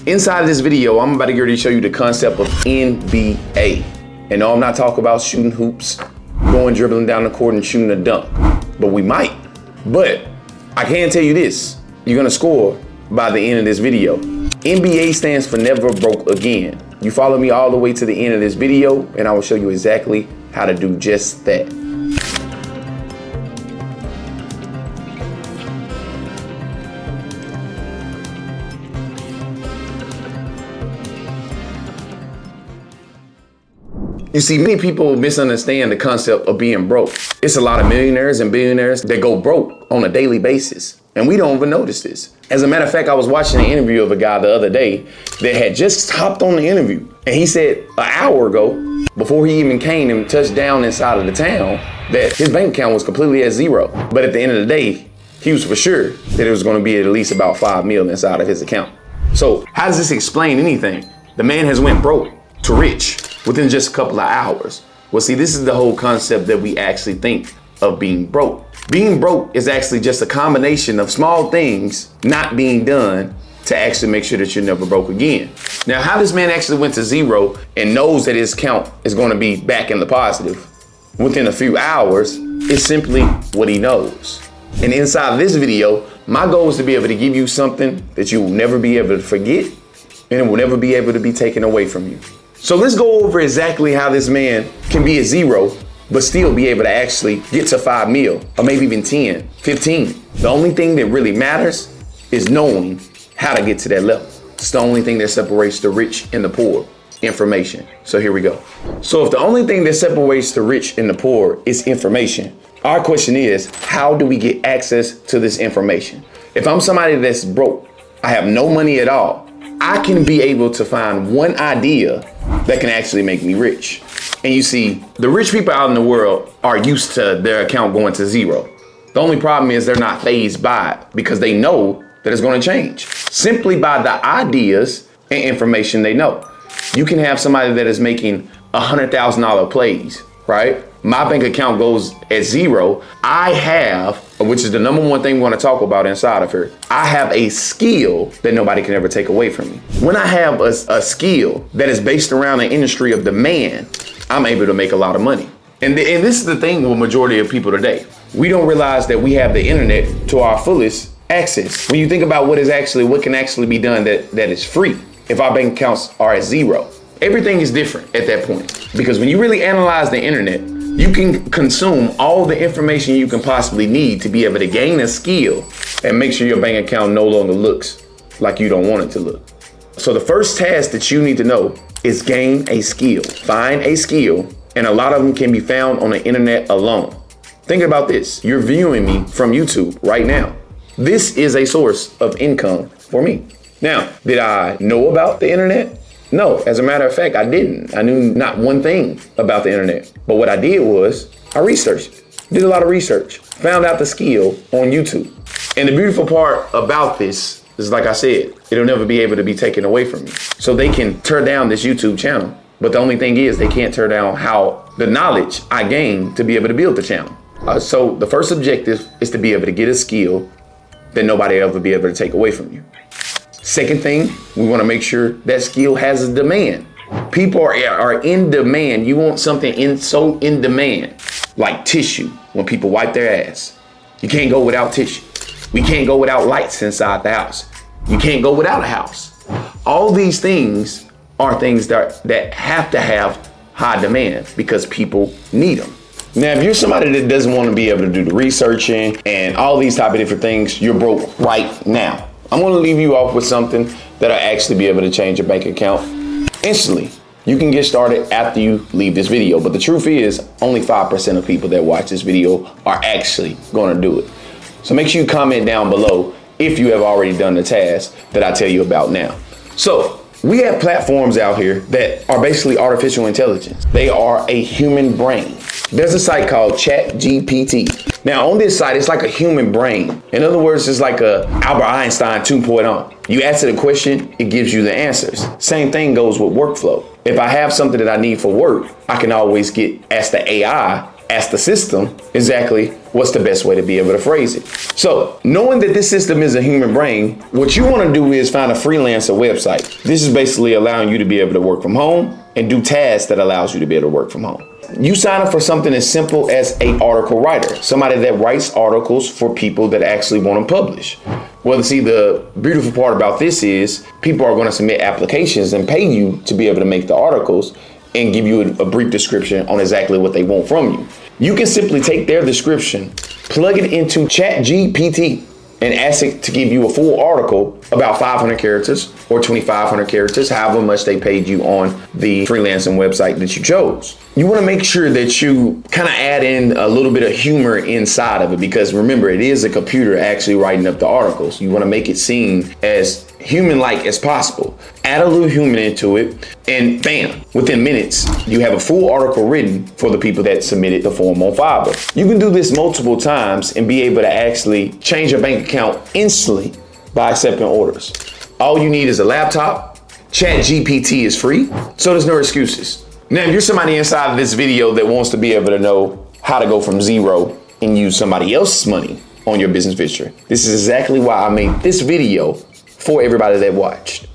Inside of this video, I'm about to get ready to show you the concept of NBA. And no, I'm not talking about shooting hoops, going dribbling down the court and shooting a dunk, but we might. But I can tell you this, you're gonna score by the end of this video. NBA stands for never broke again. You follow me all the way to the end of this video and I will show you exactly how to do just that. You see, many people misunderstand the concept of being broke. It's a lot of millionaires and billionaires that go broke on a daily basis, and we don't even notice this. As a matter of fact, I was watching an interview of a guy the other day that had just hopped on the interview, and he said an hour ago, before he even came and touched down inside of the town, that his bank account was completely at zero. But at the end of the day, he was for sure that it was going to be at least about 5 mil inside of his account. So how does this explain anything? The man has went broke to rich within just a couple of hours. Well, see, this is the whole concept that we actually think of being broke. Being broke is actually just a combination of small things not being done to actually make sure that you're never broke again. Now, how this man actually went to zero and knows that his account is going to be back in the positive within a few hours is simply what he knows. And inside of this video, my goal is to be able to give you something that you will never be able to forget and it will never be able to be taken away from you. So let's go over exactly how this man can be at zero, but still be able to actually get to 5 mil, or maybe even 10, 15. The only thing that really matters is knowing how to get to that level. It's the only thing that separates the rich and the poor, information. So here we go. So if the only thing that separates the rich and the poor is information, our question is, how do we get access to this information? If I'm somebody that's broke, I have no money at all, I can be able to find one idea that can actually make me rich. And you see, the rich people out in the world are used to their account going to zero. The only problem is they're not fazed by it because they know that it's going to change simply by the ideas and information they know. You can have somebody that is making $100,000 plays, right? My bank account goes at zero. I have, which is the number one thing we want to talk about inside of here, I have a skill that nobody can ever take away from me. When I have a skill that is based around an industry of demand, I'm able to make a lot of money. And this is the thing with majority of people today. We don't realize that we have the internet to our fullest access. When you think about what can actually be done that is free, if our bank accounts are at zero, everything is different at that point. Because when you really analyze the internet, you can consume all the information you can possibly need to be able to gain a skill and make sure your bank account no longer looks like you don't want it to look. So the first task that you need to know is gain a skill. Find a skill, and a lot of them can be found on the internet alone. Think about this. You're viewing me from YouTube right now. This is a source of income for me. Now, did I know about the internet? No, as a matter of fact, I didn't. I knew not one thing about the internet. But what I did was I researched, did a lot of research, found out the skill on YouTube. And the beautiful part about this is, like I said, it'll never be able to be taken away from me. So they can tear down this YouTube channel. But the only thing is they can't tear down how the knowledge I gained to be able to build the channel. So the first objective is to be able to get a skill that nobody will ever be able to take away from you. Second thing, we want to make sure that skill has a demand. People are in demand. You want something so in demand, like tissue, when people wipe their ass. You can't go without tissue. We can't go without lights inside the house. You can't go without a house. All these things are things that have to have high demand because people need them. Now, if you're somebody that doesn't want to be able to do the researching and all these type of different things, you're broke right now. I'm going to leave you off with something that'll actually be able to change your bank account instantly. You can get started after you leave this video, but the truth is only 5% of people that watch this video are actually going to do it. So make sure you comment down below if you have already done the task that I tell you about now. So we have platforms out here that are basically artificial intelligence. They are a human brain. There's a site called chatgpt. Now on this site, it's like a human brain. In other words, it's like a Albert Einstein 2.0. You ask it a question, it gives you the answers. Same thing goes with workflow. If I have something that I need for work, I can always ask the AI, ask the system exactly what's the best way to be able to phrase it. So knowing that this system is a human brain, what you want to do is find a freelancer website. This is basically allowing you to be able to work from home and do tasks that allows you to be able to work from home. You sign up for something as simple as an article writer, somebody that writes articles for people that actually want to publish. Well, see, the beautiful part about this is people are going to submit applications and pay you to be able to make the articles and give you a brief description on exactly what they want from you. You can simply take their description, plug it into chatgpt, and ask it to give you a full article about 500 characters or 2,500 characters, however much they paid you on the freelancing website that you chose. You want to make sure that you kind of add in a little bit of humor inside of it, because remember, it is a computer actually writing up the articles. You want to make it seem as human-like as possible. Add a little human into it, and bam, within minutes, you have a full article written for the people that submitted the form on Fiverr. You can do this multiple times and be able to actually change your bank account instantly by accepting orders. All you need is a laptop. ChatGPT is free, so there's no excuses. Now, if you're somebody inside of this video that wants to be able to know how to go from zero and use somebody else's money on your business venture, this is exactly why I made this video for everybody that watched.